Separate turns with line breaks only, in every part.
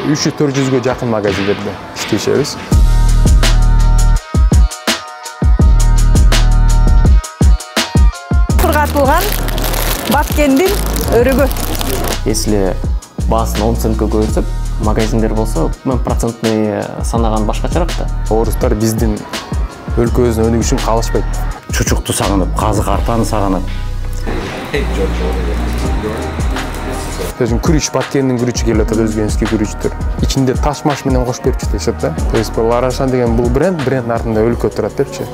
300-400-ге жакын магазиндерде иштешебиз.
Кургатылган Баткендин өрүгү.
Если баасын 10 центке көбөйтсөк, магазиндер болсо, процентный санаган башкачараак да.
Орустар биздин өлкөбүздүн өнүгүшү үчүн калышпайт.
Чучукту сагынып, казык артаны сагынып.
Күрүч, Баткендин күрүчү келип атат, өзгөнүзгө күрүчтөр. Ичинде таш-маш менен кошуп берип жатышат да. То есть бул Арашан деген бул брендин артында өлкө турат депчи.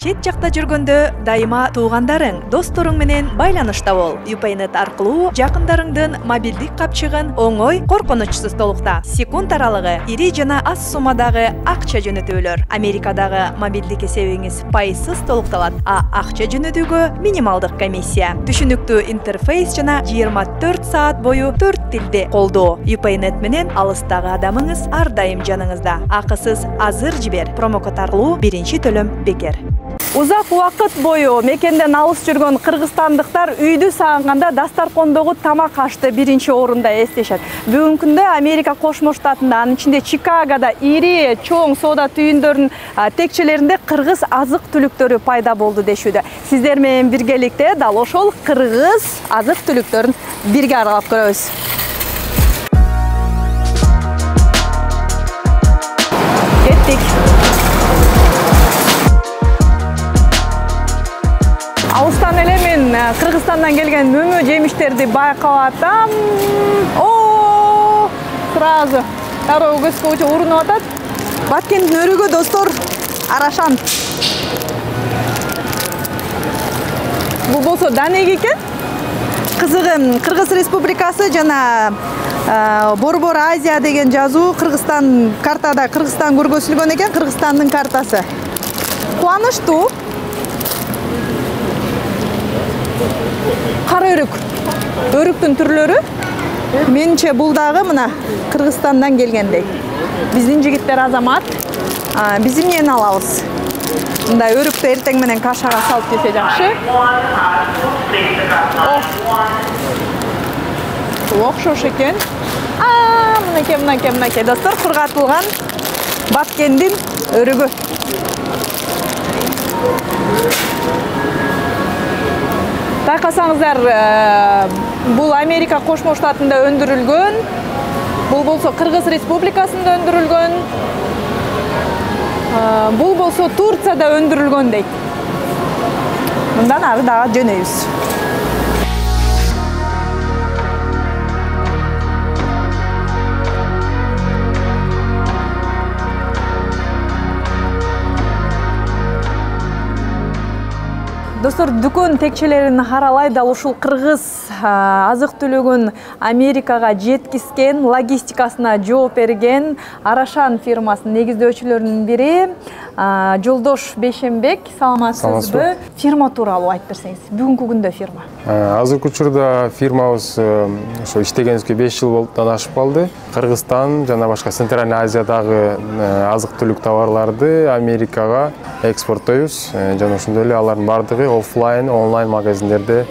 Чет жакта жүргөндө дайыма туугандарың, досторуң менен байланышта бол. Upanet аркылуу жакындарыңдын мобилдик капчыгын оңой, коркунучсуз толукта. Секунд аралыгы ири жана аз суммадагы акча жөнөтүүлөр. Америкадагы мобилдик эсебиңиз пайызсыз толукталат, а акча жөнөтүүгө минималдык комиссия. Түшүнүктүү интерфейс жана 24 саат бою 4 тилде колдоо. Upanet менен алыстагы адамыңыз ар дайым жаныңызда. Акысыз азыр жибер. Промокод аркылуу биринчи төлөм бекер. Узак убакыт бою мекенден алыс жүргөн кыргызстандыктар үйдү сагынганда дастаркондогу тамак ашты биринчи орунда эстешет. Бүгүнкү күндө Америка Кошмо Штатында, анын ичинде Чикагода ири чоң соода түйүндөрүнүн текчелеринде кыргыз азык-түлүктөрү пайда болду дешүүдө. Сиздер менен биргеликте дал ошол кыргыз азык-түлүктөрүн бирге аралап көрөбүз. Кеттик. Алыстан эле мен Кыргызстандан келген мөмө жемиштерди байкап атам. Сразу тароо көзгө урунуп атат. Баткендин өрүгү достор, Арашан. Бул болсо Данеги экен. Кызыгы Кыргыз Республикасы жана Борбор Азия деген жазуу Кыргызстан картада Кыргызстан көргөзүлгөн экен, Кыргызстандын картасы. Кубанычтуу. Кара өрүк. Өрүктүн түрлөрү. Менче бул дагы мына Кыргызстандан келгендей. Биздин жигиттер азамат. Биз эмнени алабыз? Мындай өрүктү эртең менен кашага салып жесе жакшы. Окшош экен. Мынакей достор, кургатылган Баткендин өрүгү. Байкасаңыздар, бул Америка Кошмо Штатында өндүрүлгөн. Бул болсо Кыргыз Республикасында өндүрүлгөн. Бул болсо Турцияда өндүрүлгөн дейт. Мындан ары дагы жөнөйбүз. Достор, дүкөн текчелерин аралай, дал ушул кыргыз азык-түлүгүн Америкага жеткизген, логистикасына жооп берген Арашан фирмасынын негиздөөчүлөрүнүн бири Жолдош Бейшенбек. Саламатсызбы? Фирма тууралуу айтып берсеңиз. Бүгүнкү күндө фирма.
Азыркы учурда фирмабыз ошо иштегенибизге 5 жыл болуптан ашып калды. Кыргызстан жана башка Центральный Азиядагы азык-түлүк товарларды Америкага экспорттойбуз. Жана ошондой эле алардын бардыгы офлайн, онлайн магазиндерде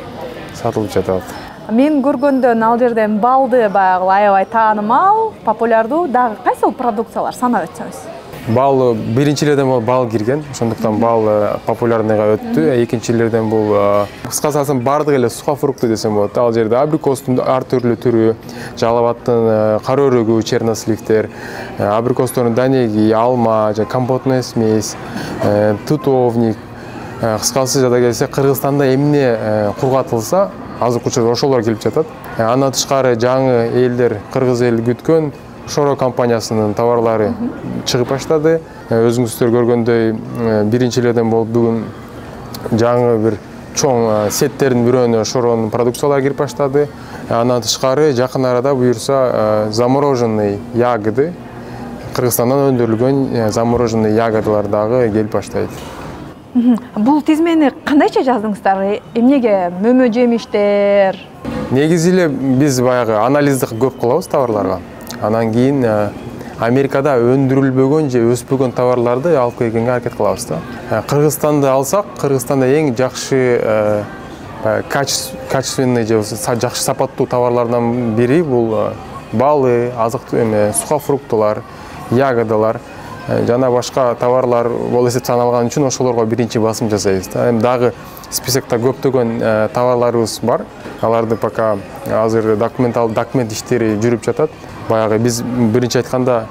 сатылып жатат.
Мен көргөндөн ал жерден балды баягы аябай таанымал, популярдуу. Дагы кайсы продукциялар санап өтсөңүз?
Бал биринчилерден бал кирген, ошондуктан бал популярныйга өттү. Экинчилерден бул кыскасы айтсам бардык эле сухофрукты десем болот. Ал жерде абрикостун ар түрлүү түрү, жалабаттын кара өрүгү, черносливтер, абрикостун данеги, алма, компотный смесь, тутовник. Кыскасы жада келсе, Кыргызстанда эмне кургатылса, азыркы учурда ошолор келип жатат. Андан тышкары жаңы элдер, кыргыз эл күткөн Шоро компаниясынын товарлары чыгып баштады. Өзүңүздөр көргөндөй, биринчилерден болуп бүгүн жаңы бир чоң сеттердин бирөөнө Шоронун продукциялары кирип баштады. Андан тышкары жакын арада буюрса замороженный ягоды, Кыргызстандан өндүрүлгөн замороженный ягодалар дагы келип баштайт.
Бул тизмени кандайча жаздыңыздар? Эмнеге мөмө жемиштер?
Негизи эле биз баягы анализди көп кылабыз товарларга. Анан кийин Америкада өндүрүлбөгөн же өспөгөн товарларды алып келгенге аракет кылабыз да. Кыргызстанды алсак, Кыргызстанда эң жакшы качественный же жакшы сапаттуу товарлардан бири бул балы, сухофруктылар, ягодалар жана башка товарлар болуп эсеп саналган үчүн ошолорго биринчи басым жасайбыз да. Эми дагы списокто көптөгөн товарларыбыз бар. Аларды пока азыр документ иштери жүрүп жатат. Баягы биз биринчи айтканда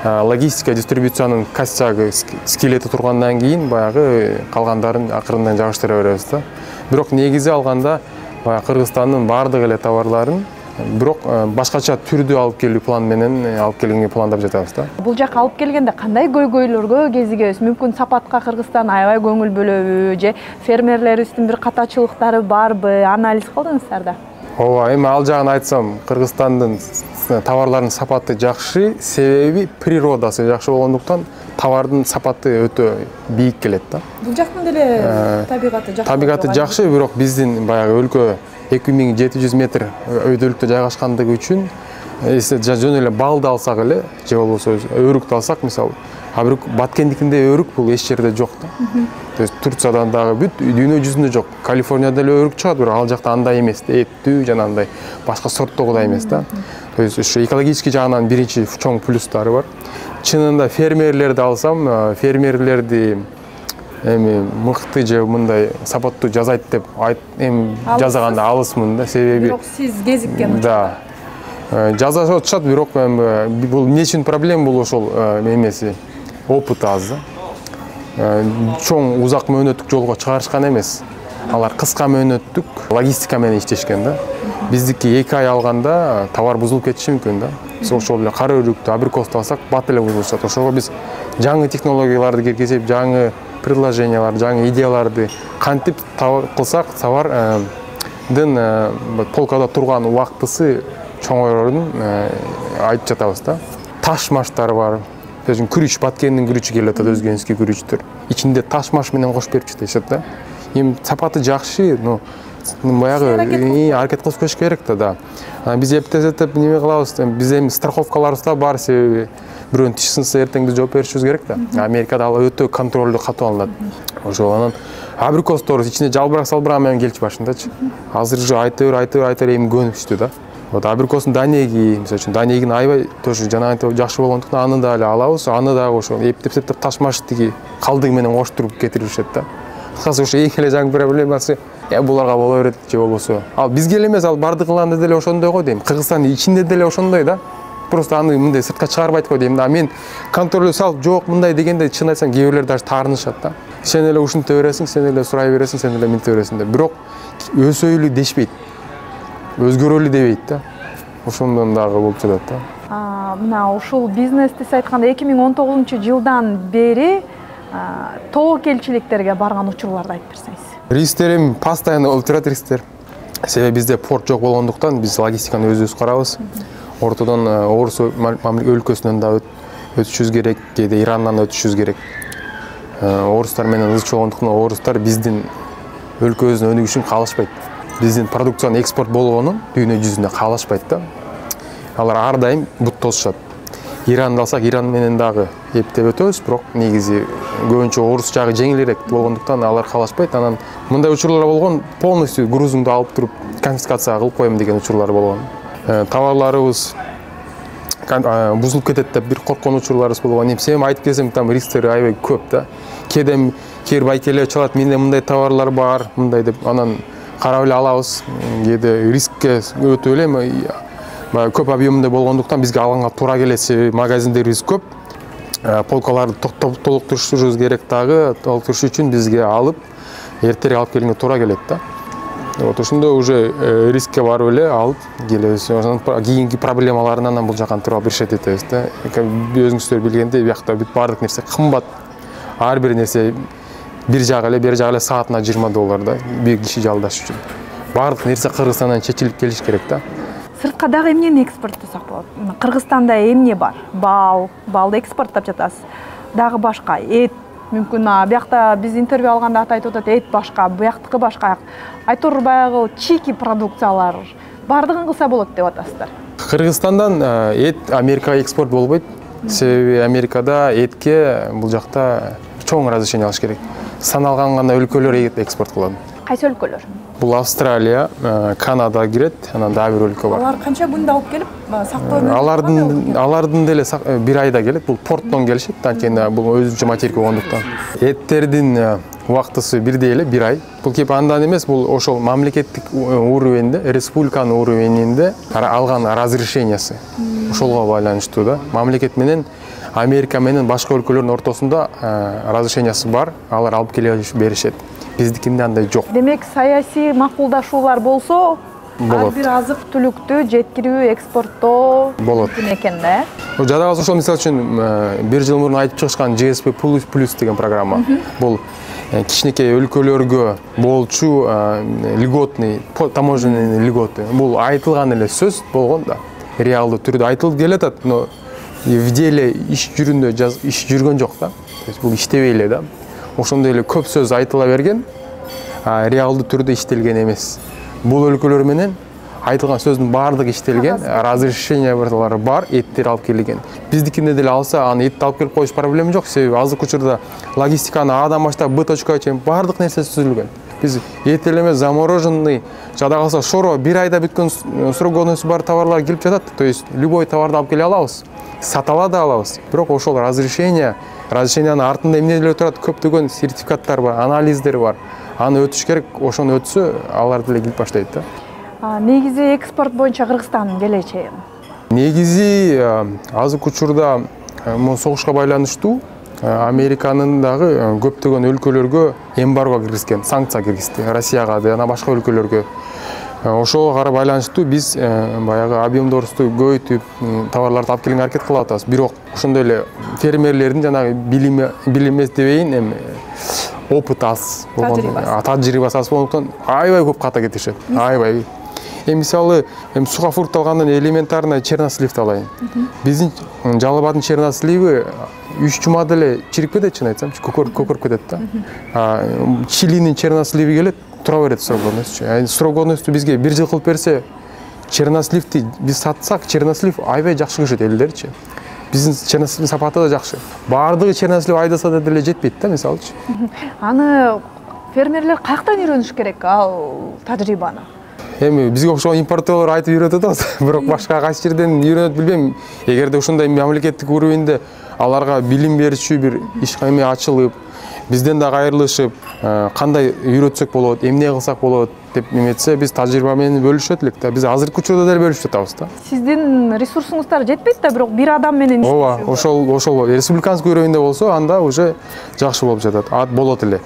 логистика дистрибуциянын костягы скелети тургандан кийин баягы калгандарын акырындан жагыштыра беребиз да. Бирок негизи алганда баягы Кыргызстандын бардык эле товарларын бирок башкача түрдө алып келүү план менен алып келгенге пландап жатабыз да.
Бул жака алып келгенде кандай көйгөйлөргө кезигебиз? Мүмкүн сапатка Кыргызстан аябай көңүл бөлөбү же фермерлерибиздин бир катачылыктары барбы? Анализ кылдыңыздар да?
Ооба, эми ал жагын айтсам, Кыргызстандын товарларынын сапаты жакшы, себеби природасы жакшы болгондуктан товардын сапаты өтө бийик келет да.
Бул жактын деле табигаты жакшы.
Табигаты жакшы, бирок биздин баягы өлкө 2700 метр өйдөлүктө жайгашкандыгы үчүн жөн эле балды алсак эле же болбосо өрүктү алсак, мисалы, Баткендикинде өрүк бул эч жерде жок да. То есть Турциядан дагы бүт дүйнө жүзүндө жок. Калифорнияда эле өрүк чыгат, бирок ал жакта андай эмес, эттүү жана андай башка сорттогудай эмес да. То есть ушу экологический жагынан биринчи чоң плюстары бар. Чынында фермерлерди алсам, фермерлерди эми мыкты же мындай сапаттуу жасайт деп эми жасаганда алысмын да, себеби
бирок сиз кезиккен.
Да. Жасап атышат, бирок бул эмне үчүн проблема бул ошол эмеси, опыты аз да. Чоң узак мөөнөттүк жолго чыгарышкан эмес. Алар кыска мөөнөттүк логистика менен иштешкен да. Биздики 2 ай алганда товар бузулуп кетиши мүмкүн да. Ошол эле кара өрүктү, абрикосту алсак, бат эле бузулушат. Ошого биз жаңы технологияларды киргизип, жаңы предложениялар, жаңы идеяларды кантип кылсак, товардын полкада турган убактысы чоңойорун айтып жатабыз да. Таш маштар бар. Күрүч, Баткендин күрүчү келип атат, өзгөнский күрүчтөр. Ичинде таш маш менен кошуп берип жатышат да. Эми сапаты жакшы, баягы аракет кылып көрүш керек да. Биз эптеп неме кылабыз, биз эми страховкаларыбыз да бар, себеби бирөөнүн тиши сынса эртең биз жооп беришибиз керек да. Америкада ал өтө контролдуу катуу алынат. Ошол анан абрикостор ичине жалбырак менен келчү башындачы. Азыр уже айтыр эми көнүштү да. Вот абрикостун данеги, мисалы үчүн данегин аябай тоже жанагынтип жакшы болгондуктан аны да эле алабыз, аны дагы ошол эптеп ташмаш тиги калдыгы менен коштуруп кетиришет да. Кыскасы ошо эң эле жаңы проблемасы буларга боло берет же болбосо. Ал бизге эле эмес, ал бардыгыларында деле ошондой го дейм. Кыргызстандын ичинде деле ошондой да. Просто аны мындай сыртка чыгарбайт го дейм да. Мен контроль салып жок мындай дегенде чын айтсам кээ бирлер даже таарынышат да. Сен эле ушинте бересиң, сен эле сурай бересиң, сен эле минте бересиң деп. Бирок өсөйлү дешпейт. Өзгөрөлү дебейт да. Ошондон дагы болуп жатат да.
Мына ушул бизнести сиз айтканда 2019-жылдан бери тобокелчиликтерге барган учурларды айтып берсеңиз.
Рисктер эми постоянно болуп турат рисктер. Себеби бизде порт жок болгондуктан биз логистиканы өзүбүз карабыз. Ортодон Орус өлкөсүнөн да өтүшүбүз керек, кээде Ирандан өтүшүбүз керек. Орустар менен ызчы болгондуктан орустар биздин өлкөбүздүн өнүгүшүн каалашпайт. Биздин продукциянын экспорт болгонун дүйнө жүзүндө каалашпайт да. Алар ар дайым бут тосушат. Иранды алсак, Иран менен дагы эптеп өтөбүз, бирок негизи көбүнчө орус жагы жеңилирээк болгондуктан алар каалашпайт. Анан мындай учурлар болгон, полностью грузуңду алып туруп конфискация кылып коем деген учурлар болгон. Товарларыбыз бузулуп кетет деп бир корккон учурларыбыз болгон. Себеби айтып келсем, там рисктер аябай көп да. Кээ байкелер чалат, менде мындай товарлар бар, мындай деп, анан карап эле алабыз. Кээде рискке өтө эле көп объемда болгондуктан бизге алганга туура келет, себеби магазиндерибиз көп. Полкаларды толуктуруш керек дагы, толуктуруш үчүн бизге алып, эртерээк алып келгенге туура келет да. Вот ошондо уже рискке барып эле алып келебиз. Кийинки проблемаларын анан бул жактан туруп решать этебиз да. Өзүңүздөр билгендей, биякта бүт баардык нерсе кымбат. Ар бир нерсе бир жагы эле, бери жагы эле саатына $20 да, бир киши жалдаш үчүн. Баардык нерсе Кыргызстандан чечилип келиш керек да.
Сыртка дагы эмнени экспорттосак болот? Кыргызстанда эмне бар? Балды экспорттоп жатасыз. Дагы башка эт, мүмкүн биякта биз интервью алганда айтып атат, эт башка, бияктыкы башка. Айтор баягы чийки продукциялар бардыгын кылса болот деп атасыздар.
Кыргызстандан эт Америкага экспорт болбойт. Себеби Америкада этке бул жакта чоң разрешение алыш керек. Саналган гана өлкөлөр экспорт кылат.
Кайсы өлкөлөр?
Бул Австралия, Канада кирет, анан дагы бир өлкө бар.
Алар канча күндө алып келип сактоо?
Алардын деле бир айда келет. Бул порттон келишет, анткени бул өзүнчө материк болгондуктан. Эттердин убактысы бирдей эле, бир ай. Бул кеп андан эмес, бул ошол мамлекеттик уровенде, республиканын уровенинде алган разрешениясы. Ошолго байланыштуу да. Мамлекет менен Америка менен башка өлкөлөрдүн ортосунда разрешениясы бар, алар алып келе беришет. Биздикинде андай жок.
Демек, саясий макулдашуулар болсо,
Болот.
ар бир азык-түлүктү жеткирүү, экспорттоо
Болот.
мүмкүн экен да.
Жадагы ошол мисалы үчүн бир жыл мурун айтып чыгышкан GSP плюс деген программа. Бул кичинекей өлкөлөргө болчу льготный, таможенный льготы. Бул айтылган эле сөз болгон да. Реалдуу түрдө айтылып келатат, но в деле иш жүрүндө иш жүргөн жок да. То есть бул иштебей эле да. Ошондой эле көп сөз айтыла берген, реалдуу түрдө иштелген эмес. Бул өлкөлөр менен айтылган сөздүн баардыгы иштелген, разрешениялары бар, эттер алып келген. Биздикинде деле алса, аны этти алып келип коюш проблема жок, себеби азыркы учурда логистиканы Адан баштап Б точкага чейин баардык нерсеси түзүлгөн. Биз эт эле эмес, замороженный, жада калса шоро бир айда бүткөн срок годности бар товарлар келип жатат. То есть любой товарды алып келе алабыз, сата да алабыз. Бирок ошол разрешениянын артында эмне деле турат, көптөгөн сертификаттар бар, анализдер бар. Аны өтүш керек, ошону өтсө, алар деле келип баштайт да.
Негизи экспорт боюнча Кыргызстандын келечеги?
Негизи азыркы учурда согушка байланыштуу Американын дагы көптөгөн өлкөлөргө эмбарго киргизген, санкция киргизди. Россияга жана башка өлкөлөргө. Ошого кара байланыштуу биз баягы объемдорубузду көбөйтүп, товарларды алып келгенге аракет кылып атабыз. Бирок ошондой эле фермерлердин жанагы билими эмес дебейин, опыт аз, тажрыйбасы аз болгондуктан аябай көп ката кетишет. Аябай. Мисалы, сухофрукт алгандан элементарный черносливди алайын. Биздин Жалал-Абаддын черносливи 3 жумада эле чирип кетет, чын айтсам, көкөрүп кетет да. Чилинин черносливи келет, тура берет срок годностью. Срок годностью бизге 1 жыл кылып берсе, черносливди биз сатсак, чернослив аябай жакшы көрүшөт элдерчи. Биздин черносливдин сапаты да жакшы. Баардыгы чернослив айдаса да деле жетпейт да, мисалычы.
Аны фермерлер каяктан үйрөнүш керек ал тажрыйбаны?
Бизге окшогон импортерлор айтып үйрөтөт атат, бирок башка кайсы жерден үйрөнөт билбейм. Эгерде ушундай мамлекеттик уровенде аларга билим берүүчү бир иш эме ачылып, бизден да кайрылышып, кандай үйрөтсөк болот, эмне кылсак болот деп эметсе, биз тажрыйба менен бөлүшөт элек да. Биз азыркы учурда деле бөлүшүп жатабыз да.
Сиздин ресурсуңуздар жетпейт да, бирок бир адам менен
ооба, ошол республиканский уровенде болсо, анда уже жакшы болуп жатат. Болот эле.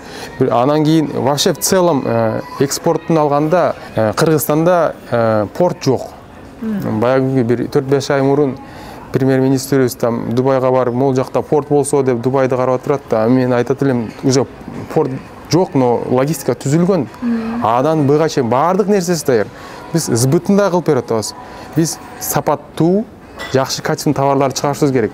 Анан кийин вообще в целом экспорттун алганда Кыргызстанда порт жок. Баягы бир 4-5 ай мурун премьер-министрибиз там Дубайга барып, могул жакта порт болсо деп Дубайды карап турат да. Мен айтат элем, уже порт жок, но логистика түзүлгөн. Адан Бга чейин баардык нерсеси даяр. Биз сбытын да кылып берип атабыз. Биз сапаттуу, жакшы качественный товарларды чыгарышыбыз керек.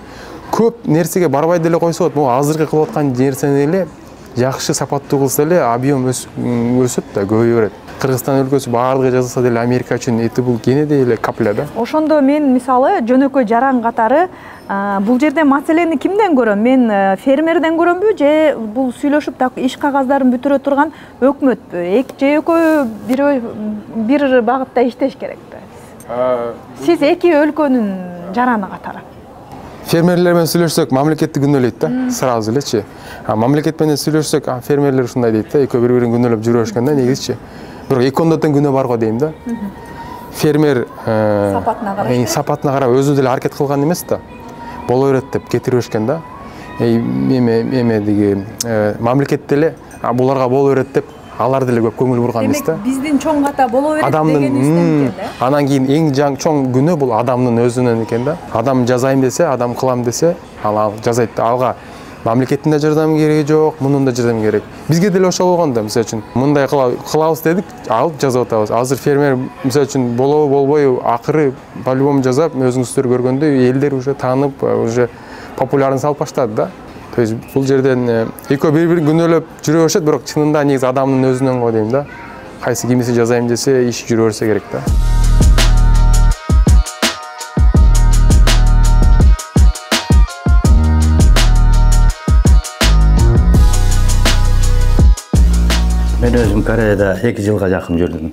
Көп нерсеге барбай деле койсо, могу азыркы кылып аткан нерсени эле жакшы сапаттуу кылса эле объем өсөт да, көбөйө берет. Кыргызстан өлкөсү баардыгы жасаса деле Америка үчүн эти бул кенедей эле капля да.
Ошондо мен мисалы жөнөкөй жаран катары бул жерде маселени кимден көрөм? Мен фермерден көрөмбү же бул сүйлөшүп так иш кагаздарын бүтүрө турган өкмөтпү? Же экөө бир багытта иштеш керекпи? Сиз эки өлкөнүн жараны катары.
Фермерлер менен сүйлөшсөк, мамлекетти күнөөлөйт да, сразу элечи. Мамлекет менен сүйлөшсөк, фермерлер ушундай дейт да, экөө бири-бирин күнөөлөп жүрө беришкен да, негизичи. Бирок экөөндө тең күнөө бар го дейм да. Фермер сапатына карап өзү деле аракет кылган эмес да. Боло берет деп кетирип беришкен да. Эме диги мамлекет деле буларга боло берет деп алар деле көп көңүл бурган эмес да.
Биздин чоң ката боло берет дегенибизден экен да.
Анан кийин эң чоң күнөө бул адамдын өзүнөн экен да. Адам жазайм десе, адам кылам десе, ал жазайт да. Алга мамлекеттин да жардамы кереги жок, мунун да жардамы керек. Бизге деле ошол болгон да, мисалы үчүн мындай кылабыз дедик, алып жазып атабыз. Азыр фермер мисалы үчүн болобу болбойбу, акыры по-любому жазап, өзүңүздөр көргөндөй элдер уже таанып, уже популярность алып баштады да. То есть бул жерден экөө бири-бирин күнөөлөп жүрө беришет, бирок чынында негизи адамдын өзүнөн го дейм да. Кайсы кимиси жазайм десе, иш жүрө берсе керек да.
Мен
Мен өзім Кореяда 2 жылға жақын жүрдім.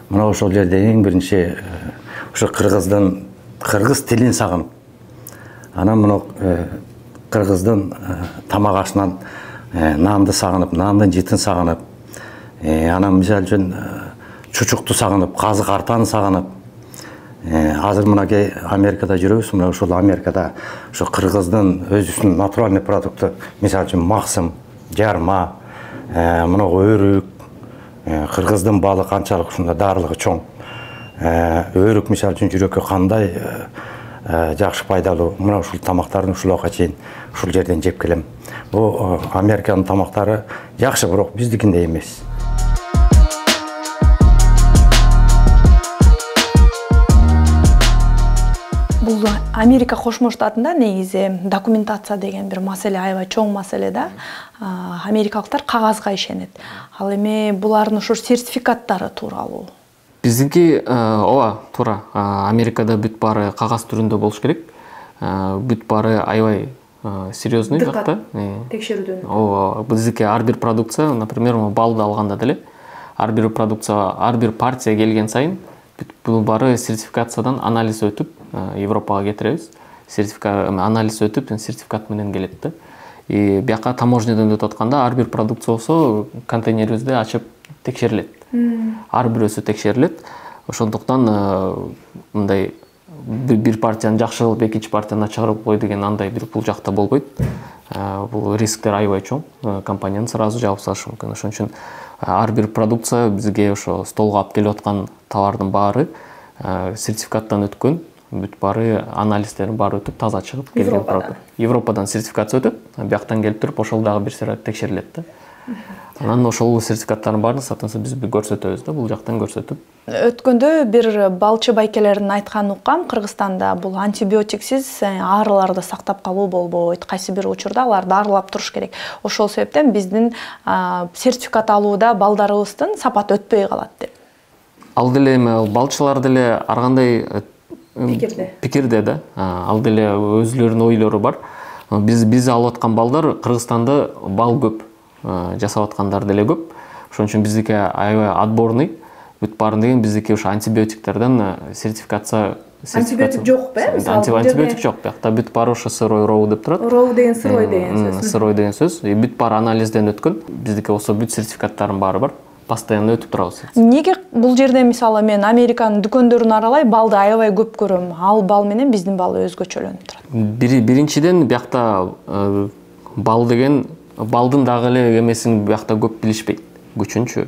Мына ошол жерде ең бірінші ошо қырғыз тілін сағынып. Анан мына қырғыздың тамақ ашынан нанды сағынып, нандын жытын сағынып, анан мисал үчүн чучукту сағынып, казык артаны сағынып. Азыр мынакей Америкада жүрөбүз, мына ошол Америкада ошо кыргыздын өзүнүн натуральный продукты, мисал үчүн максым, жарма, мына өрүк, кыргыздын балы канчалык ушундай дарылыгы чоң. Өрүк мисал үчүн жүрөккө кандай жакшы пайдалуу. Мына ушул тамактарын ушулга чейин ушул жерден жеп келем. Бул Американын тамактары жакшы, бирок биздикиндей эмес.
Бул Америка Кошмо Штатында негизи документация деген бир маселе, аябай чоң маселе да. Америкалыктар кагазга ишенет. Ал эми булардын ошо сертификаттары тууралуу.
Биздики ооба туура. Америкада бүт баары кагаз түрүндө болуш керек. Бүт баары аябай серьезный жакта.
Текшерүүдөн.
Ооба, биздики ар бир продукция, например, балды алганда деле, ар бир продукция, ар бир партия келген сайын бул баары сертификациядан анализ өтүп Европага кетиребиз. Анализ өтүп, сертификат менен келет да. И бияка таможнядан өтүп атканда ар бир продукция болсо контейнерибизди ачып текшерилет. Ар бирөөсү текшерилет. Ошондуктан мындай бир партияны жакшы кылып, экинчи партияны чыгарып кой деген андай бир бул жакта болбойт. Бул рисктер аябай чоң. Компанияны сразу жаап салышы мүмкүн. Ошон үчүн ар бир продукция бизге ошо столго алып келип аткан товардын баары сертификаттан өткөн, бүт баары анализдерин баары өтүп таза чыгып келген продукт. Европадан сертификация өтөт, бияктан келип туруп ошол дагы бир сыйра текшерилет да. Анан ошол сертификаттардын баарын сатынса биз көрсөтөбүз да, бул жактан көрсөтүп.
Өткөндө бир балчы байкелердин айтканын уккам, Кыргызстанда бул антибиотиксиз аарыларды сактап калуу болбойт. Кайсы бир учурда аларды арылап туруш керек. Ошол себептен биздин сертификат алууда балдарыбыздын сапаты өтпөй калат деп.
Ал деле эми балчылар деле ар кандай пикирде да. Ал деле өзүлөрүнүн ойлору бар. Биз алып аткан балдар Кыргызстанда бал көп жасап аткандар деле көп. Ошон үчүн биздики аябай отборный. Бүт баарын деген биздики ошо антибиотиктерден сертификация.
Антибиотик жок бе?
Антибиотик жок. Биякта бүт баары ошо сырой роу деп турат.
Роу деген сырой деген сөз.
Сырой деген сөз. Бүт баары анализден өткөн. Биздики ошо бүт сертификаттардын баары бар. Постоянно өтүп турабыз.
Неге бул жерде мисалы мен Американын дүкөндөрүн аралай балды аябай көп көрөм. Ал бал менен биздин бал өзгөчөлөнүп турат.
Биринчиден биякта бал деген балдын дагы эле эмесин биякта көп билишпейт. Күчүнчү.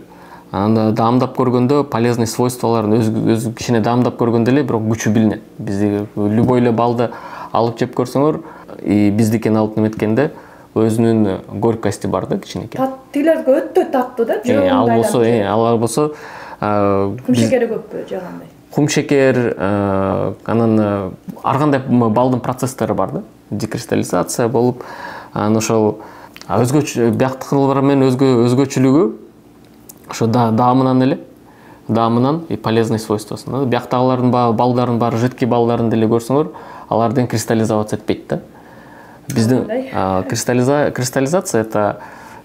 Анда даамдап көргөндө полезный свойстволорун өз кичине даамдап көргөндө эле бирок күчү билинет. Бизди любой эле балды алып жеп көрсөңөр, биздикин алып неметкенде өзүнүн горькости бар да, кичинекей.
Тилерге өтө таттуу да,
алар болсо
кумшекери көппү же кандай?
Кумшекер, анан ар кандай балдын процесстери бар да. Декристаллизация болуп, анан ошол өзгөчө бияктыкылар менен өзгөчөлүгү ошо даамынан эле, даамынан и полезный свойствосунан. Бияктагылардын балдарын баары жидкий балдарын деле көрсөңөр, алардын кристаллизация этпейт да. Биздин кристаллизация это,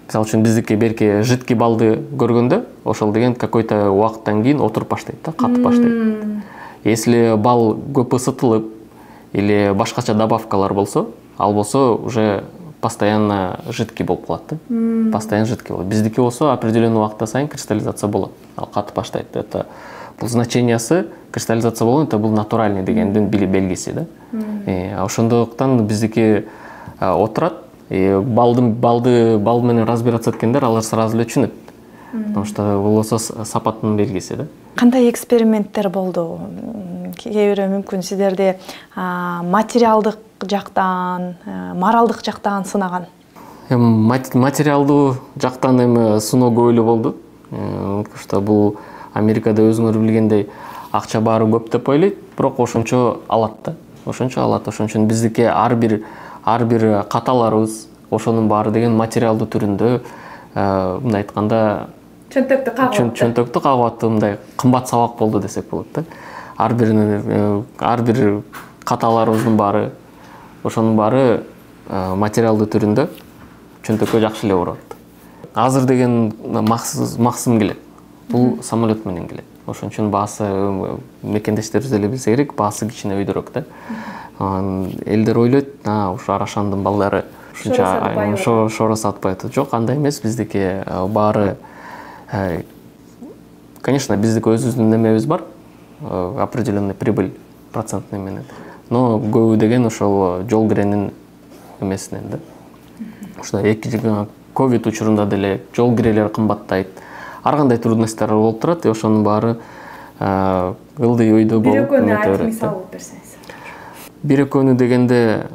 мисалы үчүн биздики берки жидкий балды көргөндө, ошол деген какой-то убакыттан кийин отуруп баштайт да, катып баштайт. Если бал көп ысытылып или башкача добавкалар болсо, ал болсо уже постоянно жидкий болуп калат да. Постоянно жидкий болот. Биздики болсо определенный убакытта сайын кристаллизация болот. Ал катып баштайт. Это бул значениясы кристаллизация болгон, это бул натуральный дегендин белгиси да. Ошондуктан биздики отурат. Бал менен разбираться эткендер алар сразу эле түшүнөт. Потому что бул болсо сапаттын белгиси да.
Кандай эксперименттер болду? Кээ бирөө мүмкүн сиздерди материалдык жактан, моралдык жактан сынаган?
Материалдуу жактан эми сыноо көп эле болду. Что бул Америкада өзүңөр билгендей акча баары көп деп ойлойт, бирок ошончо алат да. Ошончо алат. Ошон үчүн биздики ар бир каталарыбыз ошонун баары деген материалдуу түрүндө, мындай айтканда чөнтөктү кагып атты, мындай кымбат сабак болду десек болот да. Ар бир каталарыбыздын баары ошонун баары материалдуу түрүндө чөнтөккө жакшы эле урат. азыр деген максым келет. Бул самолет менен келет. Ошон үчүн баасы мекендештерибиз деле билсе керек, баасы кичине өйдөрөөк да. Элдер ойлойт, ушу Арашандын балдары ушунча шора сатпайт. Жок, андай эмес, биздики баары. Конечно, биздики өзүбүздүн немебиз бар, определенный прибыль процентный менен. Но көбү деген ошол жол киренин эмесинен да. Ушундай эки ковид учурунда деле жол кирелери кымбаттайт. Ар кандай трудностьтор болуп турат, ошонун баары ылдый өйдө болуп.
Бирөкөнү айтып мисал берсеңиз.
Бирөкөнү дегенде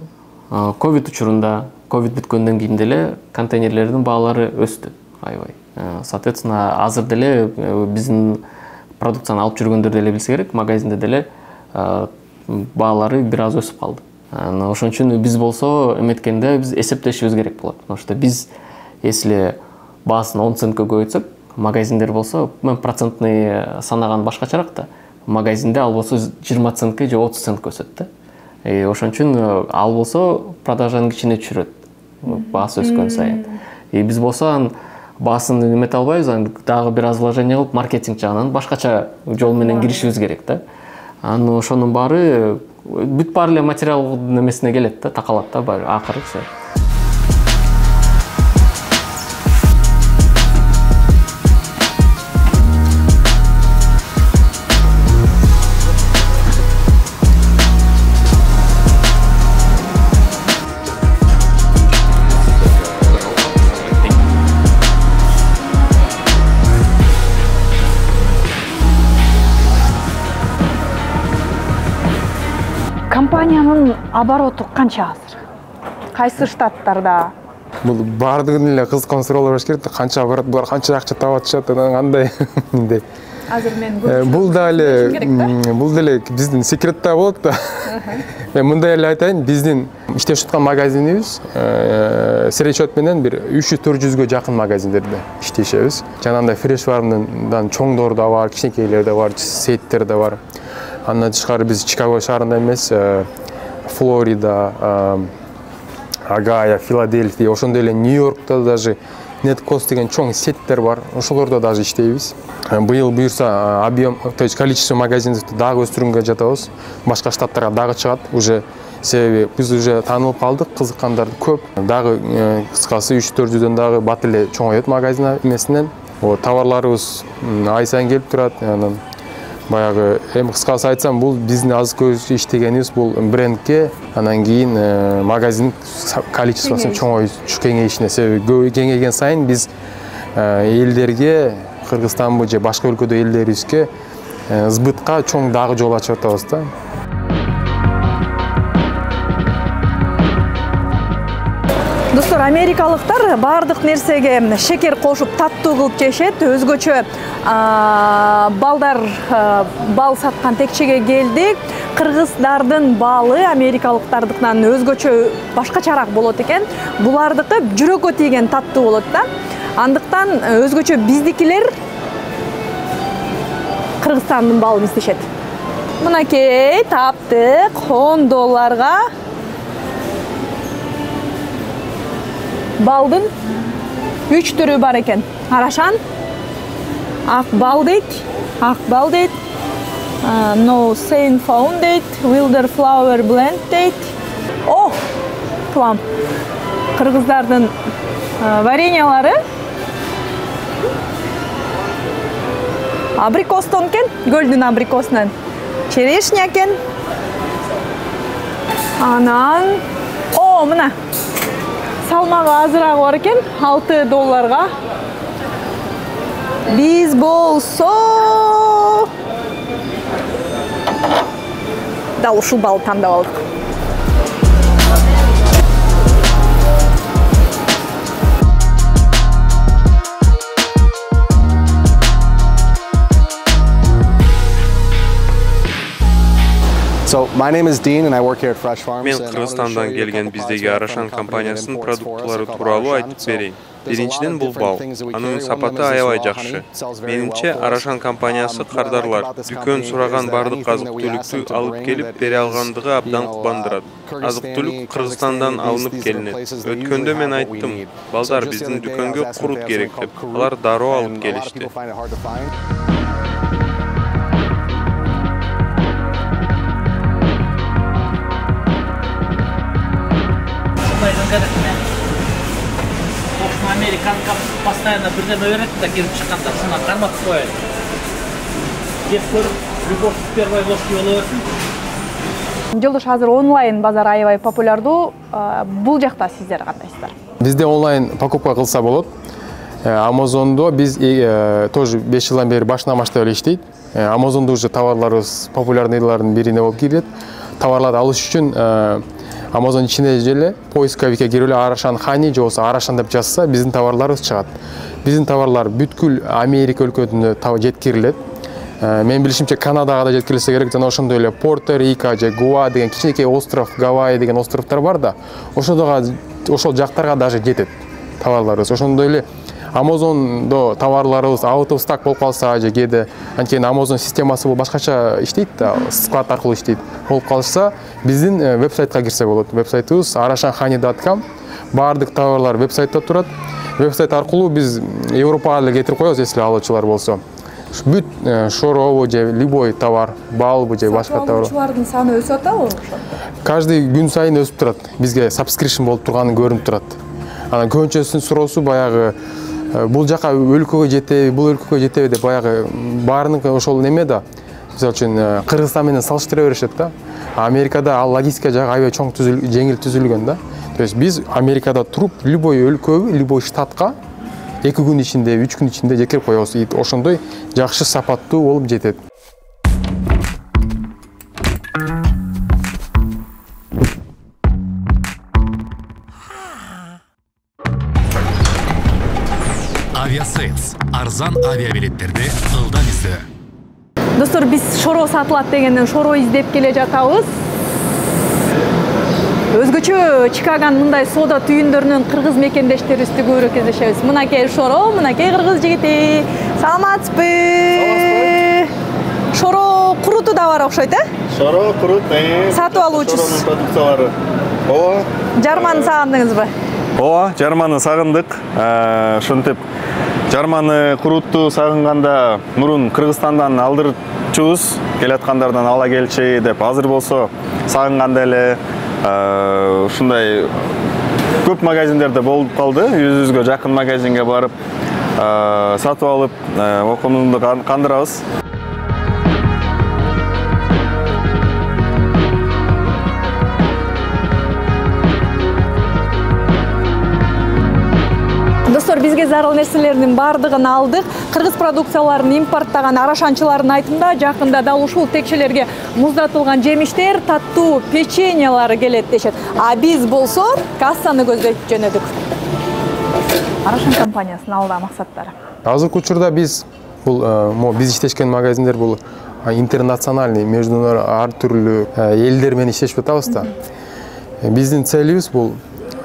ковид учурунда, ковид бүткөндөн кийин деле контейнерлердин баалары өстү, аябай. Соответственно, азыр деле биздин продукцияны алып жүргөндөр деле билсе керек, магазинде деле баалары бир аз өсүп калды. Ошон үчүн биз болсо эметкенде биз эсептешибиз керек болот. Потому что биз если баасын 10 центке көбөйтсөк, магазиндер болсо процентный санаган башкачараак да. Магазинде ал болсо 20 центке же 30 центке өсөт да. Ошон үчүн ал болсо продажаны кичине түшүрөт. Баасы өскөн сайын. Биз болсо баасын эмете албайбыз, дагы бир аз вложение кылып маркетинг жагынан башкача жол менен киришибиз керек да. Ошонун баары бүт баары эле материал немесине келет да, такалат да акыркысы.
Компаниянын обороту канча азыр? Кайсы штаттарда?
Бул баардыгын эле кызыккан суроолор болуш керек. Канча оборот, булар канча акча таап атышат, кандай мындай.
Азыр мен
Бул деле биздин секрет да болот да. Мен мындай эле айтайын, биздин иштеп жаткан магазинибиз средний счет менен бир 300-400гө жакын магазиндерде иштешебиз. Жанагындай Fresh Farm'дан чоңдор да бар, кичинекейлер да бар, сейттер да бар. Андан тышкары биз Чикаго шаарында эмес, Флорида, Агая, Филадельфия, ошондой эле Нью-Йоркто даже Неткос деген чоң сеттер бар. Ошолордо даже иштейбиз. Быйыл буюрса объем, то есть количество магазинов дагы өстүрүүгө жатабыз. Башка штаттарга дагы чыгат. Уже себеби биз уже таанылып калдык, кызыккандар көп. Дагы кыскасы 300-400дөн дагы бат эле чоңойот магазин эмесинен. Товарларыбыз ай сайын келип турат. Баягы эми кыскасы айтсам, бул биздин азыр көз иштегенибиз бул брендке, анан кийин магазин количествосын чоңоюш кеңейишине. Себеби кеңейген сайын биз элдерге, Кыргызстанбы же башка өлкөдө элдерибизге сбытка чоң дагы жол ачып атабыз да.
Достор, америкалыктар бардык нерсеге шекер кошуп таттуу кылып жешет. Өзгөчө балдар бал саткан текчеге келдик. Кыргыздардын балы америкалыктардыкынан өзгөчө башкачараак болот экен. Булардыкы жүрөккө тийген таттуу болот да. Андыктан өзгөчө биздикилер Кыргызстандын балын издешет. Мынакей таптык $10. Балдын 3 түрү бар экен. Арашан, ак бал дейт, no same found дейт, wilder flower blend дейт. О, плам. Кыргыздардын вареньялары абрикостон кен, гөлдүн абрикосунан. Черешня кен. Анан, мына салмагы азыраак бар экен, $6. Биз болсо дал ушул балды тандап алдык.
So my name is Dean and I work here at Fresh Farms.
Мен Кыргызстандан келген биздеги Арашан компаниясынын продукттары тууралуу айтып берейин. Биринчиден бул бал. Анын сапаты аябай жакшы. Менимче Арашан компаниясы кардарлар дүкөн сураган бардык азык-түлүктү алып келип бере алгандыгы абдан кубандырат. Азык-түлүк Кыргызстандан алынып келинет. Өткөндө мен айттым, балдар биздин дүкөнгө курут керек деп. Алар дароо алып келишти.
Американка постоянно бірдеме береді да келіп шыққанда шына қарматып қояды. Деп көріп, любовь с первой ложки болу өрсін.
Жылдыш азыр онлайн базар аябай популярдуу. Бул жакта сиздер кандайсыздар?
Бизде онлайн покупка кылса болот. Амазондо биз тоже 5 жылдан бери башынан баштап эле иштейт. Амазондо уже товарларыбыз популярныйлардын бирине болуп кирет. Товарларды алыш үчүн Amazon içine jele поисковикке кирип эле Арашан Хани же болбосо Арашан деп жазса, биздин товарларыбыз чыгат. Биздин товарлар бүткүл Америка өлкөсүнө жеткирилет. Мен билишимче Канадага да жеткирилсе керек, жана ошондой эле Порто-Рико же Гоа деген кичинекей остров, Гавайи деген островдор бар да, ошол жактарга даже жетет товарларыбыз. Ошондой эле Amazon'do товарларыбыз out of stock болуп калса же кээде анткени Amazon системасы башкача иштейт да, склад аркылуу иштейт. Болуп калса, биздин веб-сайтка кирсе болот. Веб-сайтыбыз arashanhani.com. Бардык товарлар веб-сайтта турат. Веб-сайт аркылуу биз Европага эле кетирип коебуз, если алуучулар болсо. Бүт шоробу же любой товар, балбы же башка товар.
Алуучулардын саны өсүп атабы ошондо?
Каждый күн сайын өсүп турат. Бизге subscription болуп турганы көрүнүп турат. Анан көбүнчөсүнүн суроосу баягы бул жака өлкөгө жетеби, бул өлкөгө жетеби деп баягы баарыныкы ошол неме да. Мисалы үчүн Кыргызстан менен салыштыра беришет да. Америкада ал логистика жагы аябай чоң жеңил түзүлгөн да. То есть биз Америкада туруп любой өлкөгө, любой штатка 2 күн ичинде, 3 күн ичинде жеткирип коебуз. Ошондой жакшы сапаттуу болуп жетет.
Авиасейлс. Арзан авиабилеттерди ылдам издөө.
Достор, биз шоро сатылат дегенден шоро издеп келе жатабыз. Өзгөчө Чикагонун мындай соода түйүндөрүнөн кыргыз мекендештерибизди көбүрөөк кездешебиз. Мынакей шоро, мынакей кыргыз жигити. Саламатсызбы? Шоро куруту да бар окшойт, э?
Шоро курут,
сатып алуучусуз.
Продукциялары. Ооба.
Жарманы сагындыңызбы?
Ооба, жарманы сагындык. Ошентип жарманы курутту сагынганда мурун Кыргызстандан алдырчубуз, келаткандардан ала келчи деп. Азыр болсо сагынганда эле ушундай көп магазиндерде болуп калды. 100-гө жакын магазинге барып сатып алып, окумунду кандырабыз.
Достор, бизге зарыл нерселердин бардыгын алдык. Кыргыз продукцияларын импорттаган арашанчылардын айтымында жакында дал ушул текшелерге муздатылган жемиштер, таттуу печеньялары келет дешет. А биз болсо кассаны көздөп жөнөдүк. Арашан компаниясынын алда максаттары.
Азыркы учурда биз биз иштешкен магазиндер бул интернациональный, международный ар түрлүү элдер менен иштешип атабыз да. Биздин целибиз бул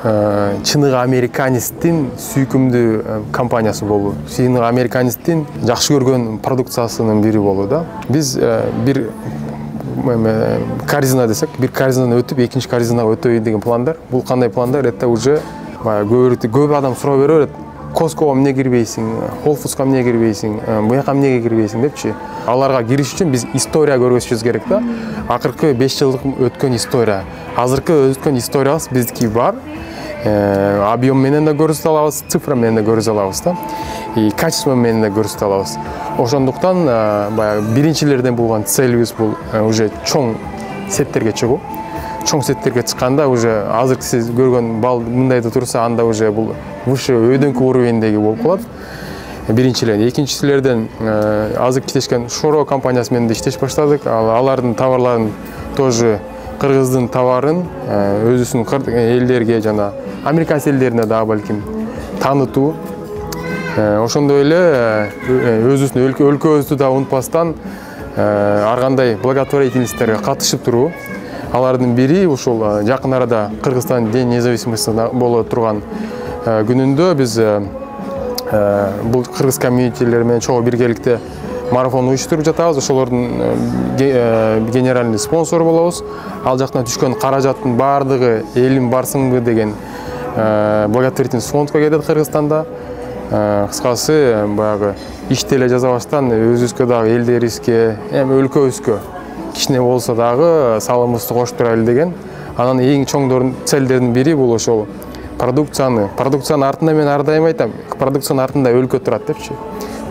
чыныгы американисттин сүйкүмдүү компаниясы болуу. Чыныгы американисттин жакшы көргөн продукциясынын бири болуу да. Биз бир корзина десек, бир корзинаны өтүп, экинчи корзинага өтөбөйүн деген пландар. Бул кандай пландар? Это уже көп адам суроо берет. Costco'га эмне кирбейсиң, Whole Foods'ка эмне кирбейсиң, буяка эмнеге кирбейсиң депчи. Аларга кириш үчүн биз история көргөзүшүбүз керек да. Акыркы 5 жылдык өткөн история. Азыркы өткөн историябыз биздики бар. Объем менен да көрсөтө алабыз, цифра менен да көрсөтө алабыз да. И качество менен да көрсөтө алабыз. Ошондуктан баягы биринчилерден болгон целибиз бул уже чоң сеттерге чыгуу. Чоң сеттерге чыкканда уже азыркы сиз көргөн бал мындайда турса, анда уже бул выше өйдөнкү уровеньдеги болуп калат. Биринчилерден, экинчилерден азыркы иштешкен Шоро компаниясы менен да иштеш баштадык. Алардын товарларын тоже кыргыздын товарын өзүнүн элдерге жана американец элдерине да балким таанытуу. Ошондой эле өзүбүздүн өлкөбүздү да унутпастан ар кандай благотворительностьтерге катышып туруу. Алардын бири ушул жакын арада Кыргызстан День независимости боло турган күнүндө биз бул кыргыз комьюнитилери менен чогуу биргеликте марафон уюштуруп жатабыз. Ошолордун генеральный спонсору болобуз. Ал жактан түшкөн каражаттын баардыгы элим барсыңбы деген благотворительность фондко кетет Кыргызстанда. Кыскасы баягы ишти эле жазабастан өзүбүзгө дагы элдерибизге, эми өлкөбүзгө кичине болсо дагы салымыбызды коштурайлы деген. Анан эң чоң целдердин бири бул ошол продукциянын артында мен ар дайым айтам, продукциянын артында өлкө турат депчи.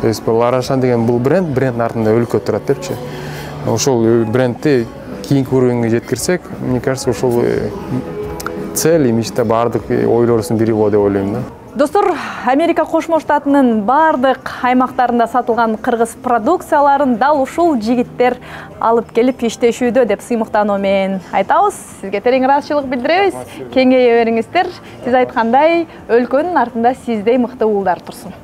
То есть бул Арашан деген бул брендтин артында өлкө турат депчи. Ошол брендти кийинки уровеньге жеткирсек, мне кажется, ошол цель и мечта бардык ойлорубуздун бири болот деп ойлойм да.
Достор, Америка Кошмо Штатынын бардык аймактарында сатылган кыргыз продукцияларын дал ушул жигиттер алып келип иштешүүдө деп сыймыктануу менен айтабыз. Сизге терең ыраазычылык билдиребиз. Кеңейе бериңиздер. Сиз айткандай, өлкөнүн артында сиздей мыкты уулдар турсун.